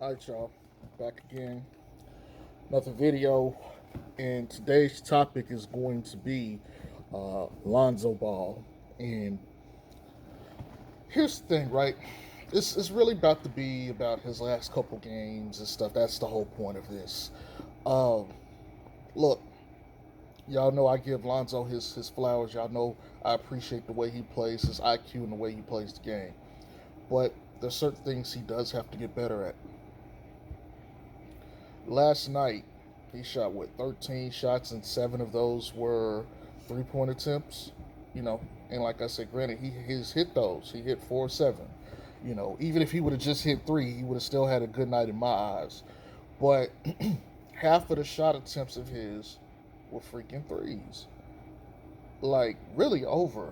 Alright, y'all, back again. Another video, and today's topic is going to be Lonzo Ball. And here's the thing, right? It's really about to be about his last couple games and stuff. That's the whole point of this. Um, Look, y'all know I give Lonzo his flowers. Y'all know I appreciate the way he plays, his IQ, and the way he plays the game. But there's certain things he does have to get better at. Last night, he shot 13 shots, and seven of those were 3-point attempts. And like I said, granted, he's hit those. He hit 4 of 7. Even if he would have just hit three, he would have still had a good night in my eyes. But half of the shot attempts of his were freaking threes. Like, really over.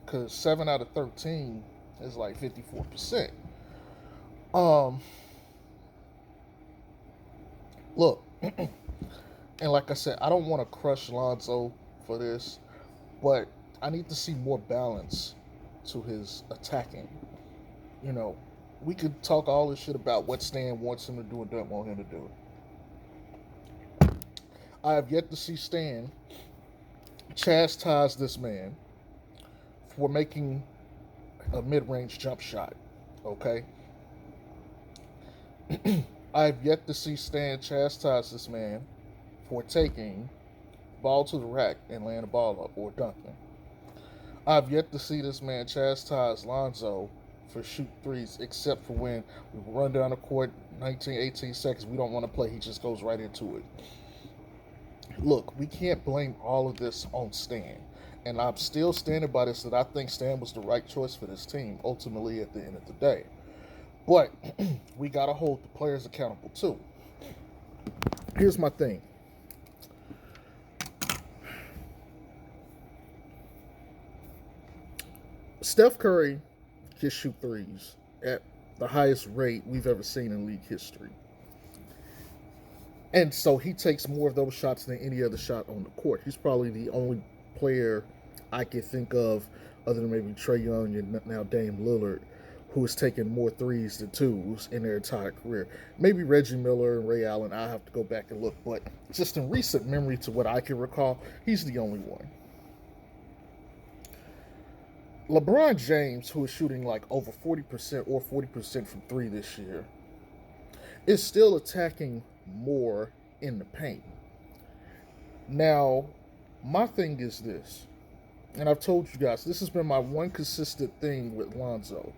Because 7 out of 13 is like 54%. Um, Look, and like I said, I don't want to crush Lonzo for this, but I need to see more balance to his attacking. You know, we could talk all this shit about what Stan wants him to do and doesn't want him to do. I have yet to see Stan chastise this man for making a mid-range jump shot. Okay, I have yet to see Stan chastise this man for taking ball to the rack and laying the ball up or dunking. I've yet to see this man chastise Lonzo for shoot threes, except for when we run down the court 19, 18 seconds. We don't want to play. He just goes right into it. Look, we can't blame all of this on Stan. And I'm still standing by this that I think Stan was the right choice for this team, ultimately, at the end of the day. But we got to hold the players accountable, too. Here's my thing. Steph Curry can shoot threes at the highest rate we've ever seen in league history. And so he takes more of those shots than any other shot on the court. He's probably the only player I can think of, other than maybe Trae Young and now Dame Lillard, who has taken more threes than twos in their entire career. Maybe Reggie Miller and Ray Allen, I have to go back and look. But just in recent memory to what I can recall, he's the only one. LeBron James, who is shooting like over 40% or 40% from three this year, is still attacking more in the paint. Now, my thing is this, and I've told you guys, this has been my one consistent thing with Lonzo.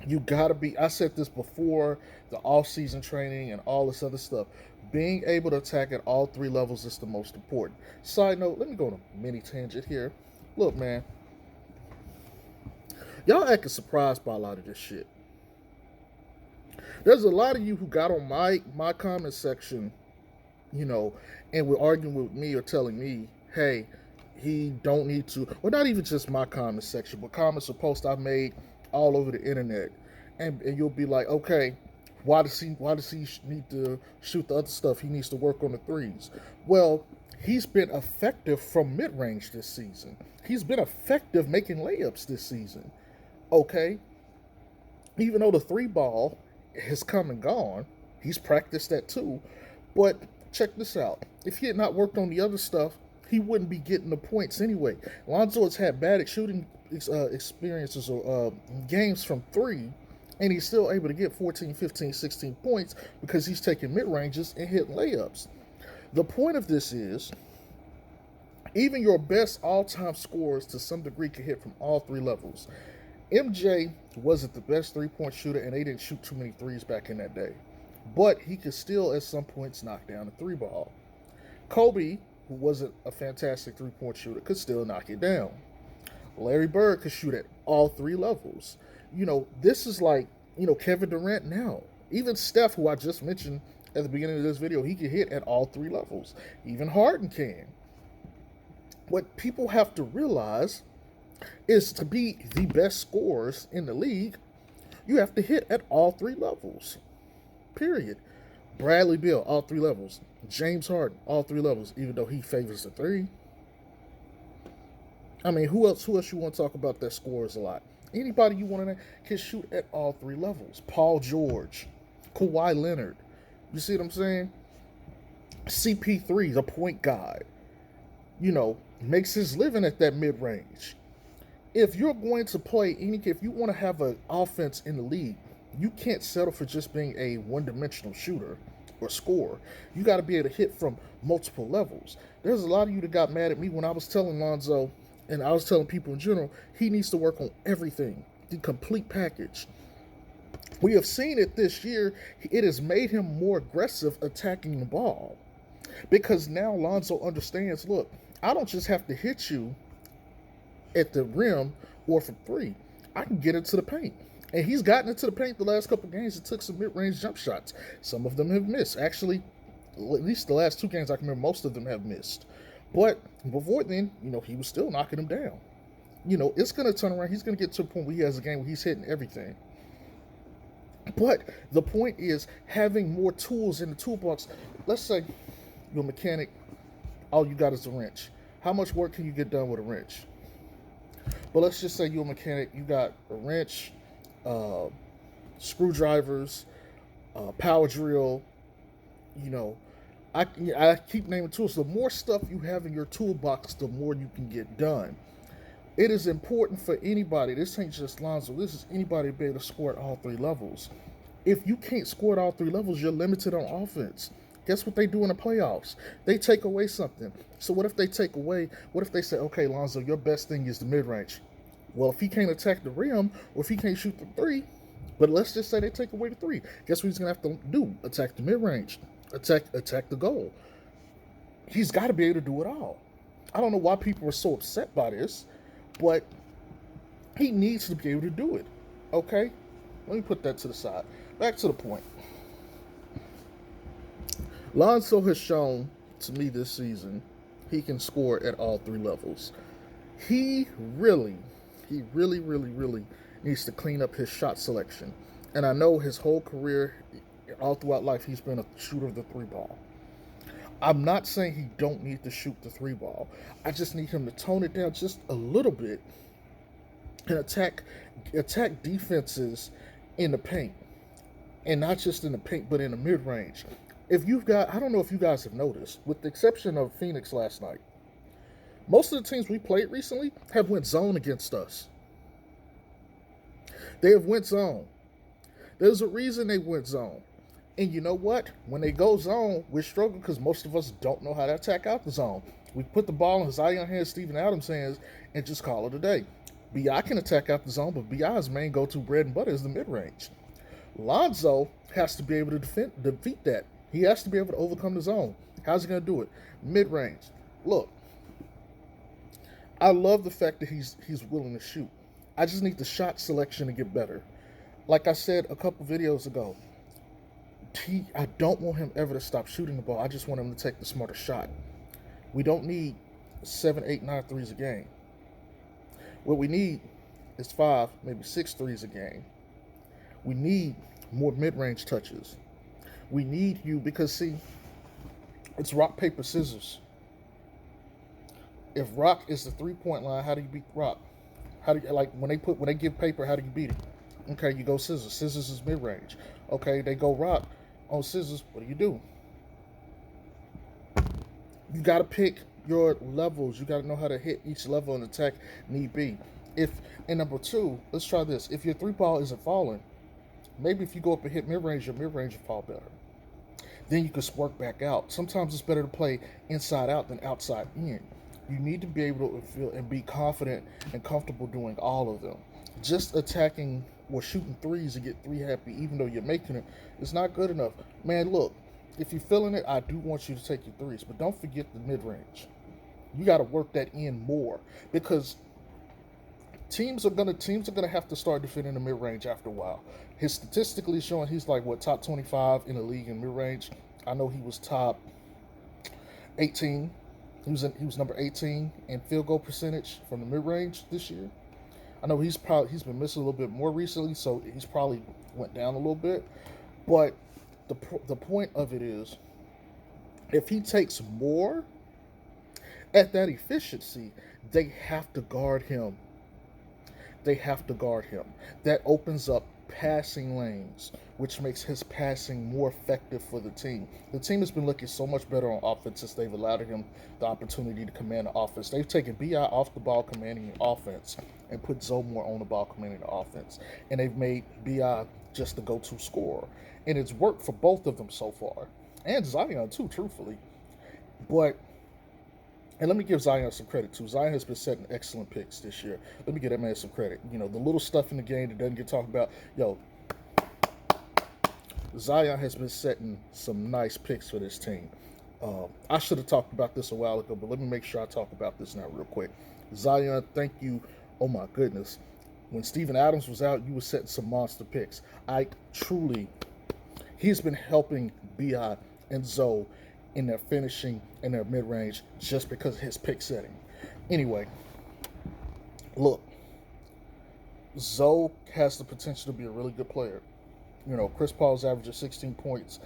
You gotta be, I said this before the off-season training and all this other stuff. Being able to attack at all three levels is the most important. Side note, let me go on a mini tangent here. Look, man, y'all acting surprised by a lot of this shit. There's a lot of you who got on my comment section, and were arguing with me or telling me, hey, he don't need to, or not even just my comment section, but comments or posts I've made all over the internet, and you'll be like, okay, why does he need to shoot the other stuff? He needs to work on the threes. Well, he's been effective from mid range this season. He's been effective making layups this season. Okay, even though the three ball has come and gone, he's practiced that too. But check this out: if he had not worked on the other stuff, he wouldn't be getting the points anyway. Lonzo has had bad shooting experiences or games from three, and he's still able to get 14, 15, 16 points because he's taking mid ranges and hitting layups. The point of this is, even your best all-time scorers to some degree can hit from all three levels. MJ wasn't the best three-point shooter, and they didn't shoot too many threes back in that day. But he could still, at some points, knock down a three ball. Kobe, who wasn't a fantastic three-point shooter, could still knock it down. Larry Bird could shoot at all three levels. This is like, Kevin Durant now. Even Steph, who I just mentioned at the beginning of this video, he can hit at all three levels. Even Harden can. What people have to realize is to be the best scorers in the league, you have to hit at all three levels. Period. Bradley Beal, all three levels. James Harden, all three levels, even though he favors the three. I mean, who else you want to talk about that scores a lot? Anybody you want to can shoot at all three levels. Paul George, Kawhi Leonard. You see what I'm saying? CP3, the point guard, makes his living at that mid range. If you're going to play if you want to have an offense in the league, you can't settle for just being a one-dimensional shooter or scorer. You got to be able to hit from multiple levels. There's a lot of you that got mad at me when I was telling Lonzo, and I was telling people in general, he needs to work on everything, the complete package. We have seen it this year. It has made him more aggressive attacking the ball because now Lonzo understands, look, I don't just have to hit you at the rim or from three. I can get into the paint. And he's gotten into the paint the last couple of games. He took some mid-range jump shots. Some of them have missed. Actually, at least the last two games I can remember, most of them have missed. But before then, he was still knocking them down. It's going to turn around. He's going to get to a point where he has a game where he's hitting everything. But the point is having more tools in the toolbox. Let's say you're a mechanic, all you got is a wrench. How much work can you get done with a wrench? But let's just say you're a mechanic, you got a wrench, screwdrivers, power drill, I keep naming tools. The more stuff you have in your toolbox, the more you can get done. It is important for anybody, this ain't just Lonzo, this is anybody to be able to score at all three levels. If you can't score at all three levels, you're limited on offense. Guess what they do in the playoffs? They take away something. So what if they say, okay, Lonzo, your best thing is the mid-range. Well, if he can't attack the rim, or if he can't shoot the three, but let's just say they take away the three, guess what he's going to have to do? Attack the mid-range. Attack the goal. He's got to be able to do it all. I don't know why people are so upset by this, but he needs to be able to do it. Okay? Let me put that to the side. Back to the point. Lonzo has shown to me this season he can score at all three levels. He really needs to clean up his shot selection. And I know his whole career, all throughout life, he's been a shooter of the three ball. I'm not saying he don't need to shoot the three ball. I just need him to tone it down just a little bit and attack defenses in the paint. And not just in the paint, but in the mid-range. I don't know if you guys have noticed, with the exception of Phoenix last night, most of the teams we played recently have went zone against us. They have went zone. There's a reason they went zone. And you know what? When they go zone, we're struggling because most of us don't know how to attack out the zone. We put the ball in Zion hands, Steven Adams' hands, and just call it a day. B.I. can attack out the zone, but B.I.'s main go-to bread and butter is the mid-range. Lonzo has to be able to defeat that. He has to be able to overcome the zone. How's he going to do it? Mid-range. Look, I love the fact that he's willing to shoot. I just need the shot selection to get better. Like I said a couple videos ago, I don't want him ever to stop shooting the ball. I just want him to take the smarter shot. We don't need 7, 8, 9 threes a game. What we need is 5, maybe 6 threes a game. We need more mid-range touches. We need you because, see, it's rock, paper, scissors. If rock is the three-point line, how do you beat rock? How do you, like when they give paper, how do you beat it? Okay, you go scissors. Scissors is mid-range. Okay, they go rock on scissors. What do? You got to pick your levels. You got to know how to hit each level and attack need be. And number 2, let's try this. If your three ball isn't falling, maybe if you go up and hit mid-range, your mid-range will fall better. Then you can work back out. Sometimes it's better to play inside out than outside in. You need to be able to feel and be confident and comfortable doing all of them. Just attacking or shooting threes and get 3 happy, even though you're making it, is not good enough. Man, look, if you're feeling it, I do want you to take your threes, but don't forget the mid-range. You got to work that in more because teams are gonna have to start defending the mid-range after a while. His statistically showing he's like top 25 in the league in mid-range. I know he was top 18. He was number 18 in field goal percentage from the mid-range this year. I know he's been missing a little bit more recently, so he's probably went down a little bit. But the point of it is, if he takes more at that efficiency, they have to guard him. That opens up passing lanes, which makes his passing more effective for the team. The team has been looking so much better on offense since they've allowed him the opportunity to command the offense. They've taken BI off the ball commanding the offense and put Zoe more on the ball commanding the offense. And they've made BI just the go-to scorer. And it's worked for both of them so far. And Zion too, truthfully. But and let me give Zion some credit too. Zion has been setting excellent picks this year. Let me give that man some credit. You know, the little stuff in the game that doesn't get talked about. Yo, Zion has been setting some nice picks for this team. I should have talked about this a while ago, but let me make sure I talk about this now real quick. Zion, thank you. Oh my goodness. When Steven Adams was out, you were setting some monster picks. He's been helping BI and Zoe in their finishing and their mid-range just because of his pick setting. Anyway, look, Zoe has the potential to be a really good player. You know, Chris Paul's averaging 16 points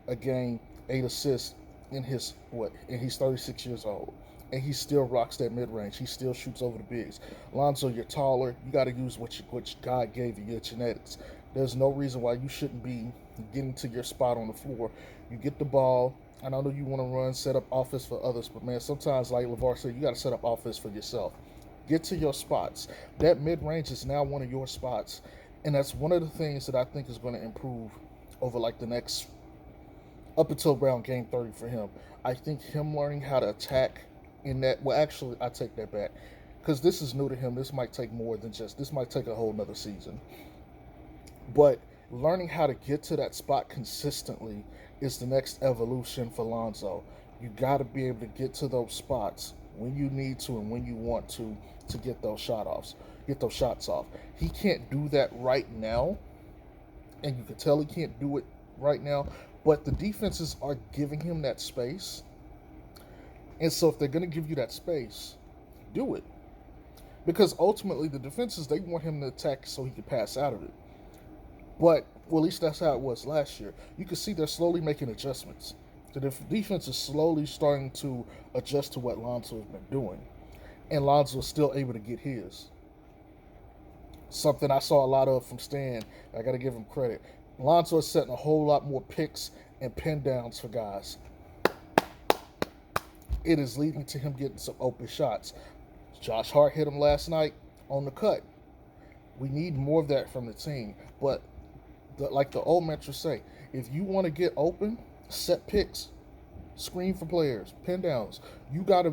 a game, 8 assists in his and he's 36 years old. And he still rocks that mid-range. He still shoots over the bigs. Lonzo, you're taller. You got to use what God gave you, your genetics. There's no reason why you shouldn't be getting to your spot on the floor. You get the ball, and I know you want to run, set up offense for others, but man, sometimes, like LeVar said, you got to set up offense for yourself. Get to your spots. That mid-range is now one of your spots, and that's one of the things that I think is going to improve over like the next, up until around game 30 for him. I think him learning how to attack in that, well, actually, I take that back, because this is new to him. This might take this might take a whole nother season. But learning how to get to that spot consistently is the next evolution for Lonzo. You got to be able to get to those spots when you need to and when you want to get those shots off. He can't do that right now, and you can tell he can't do it right now, but the defenses are giving him that space. And so if they're going to give you that space, do it. Because ultimately the defenses, they want him to attack so he can pass out of it. But, well, at least that's how it was last year. You can see they're slowly making adjustments. The defense is slowly starting to adjust to what Lonzo has been doing. And Lonzo is still able to get his. Something I saw a lot of from Stan. I got to give him credit. Lonzo is setting a whole lot more picks and pin downs for guys. It is leading to him getting some open shots. Josh Hart hit him last night on the cut. We need more of that from the team. But like the old mentors say, if you want to get open, set picks, screen for players, pin downs. You gotta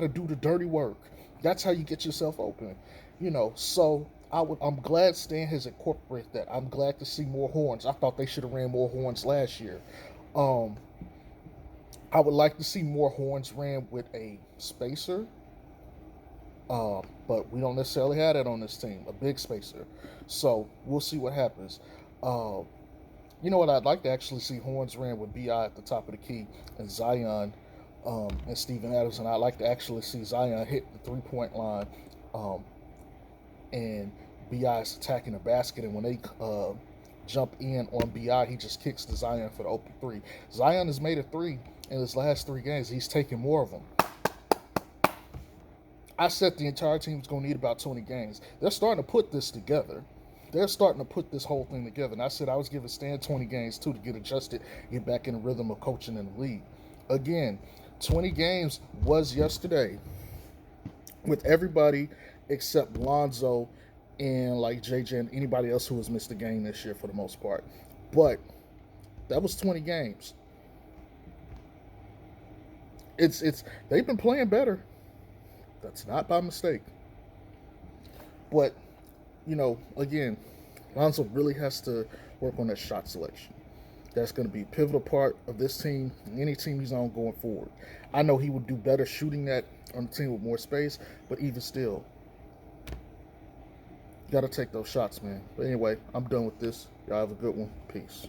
do the dirty work. That's how you get yourself open. You know, so I'm glad Stan has incorporated that. I'm glad to see more horns. I thought they should have ran more horns last year. I would like to see more horns ran with a spacer. But we don't necessarily have that on this team, a big spacer. So we'll see what happens. You know what? I'd like to actually see horns ran with BI at the top of the key and Zion and Steven Adams. And I'd like to actually see Zion hit the three-point line and BI is attacking the basket. And when they jump in on BI, he just kicks to Zion for the open three. Zion has made a three in his last 3 games. He's taken more of them. I said the entire team was going to need about 20 games. They're starting to put this together. They're starting to put this whole thing together. And I said I was giving Stan 20 games, too, to get adjusted, get back in the rhythm of coaching in the league. Again, 20 games was yesterday with everybody except Lonzo and, like, JJ and anybody else who has missed a game this year for the most part. But that was 20 games. They've been playing better. That's not by mistake. But, you know, again, Lonzo really has to work on that shot selection. That's going to be a pivotal part of this team, any team he's on going forward. I know he would do better shooting that on a team with more space, but even still, you got to take those shots, man. But anyway, I'm done with this. Y'all have a good one. Peace.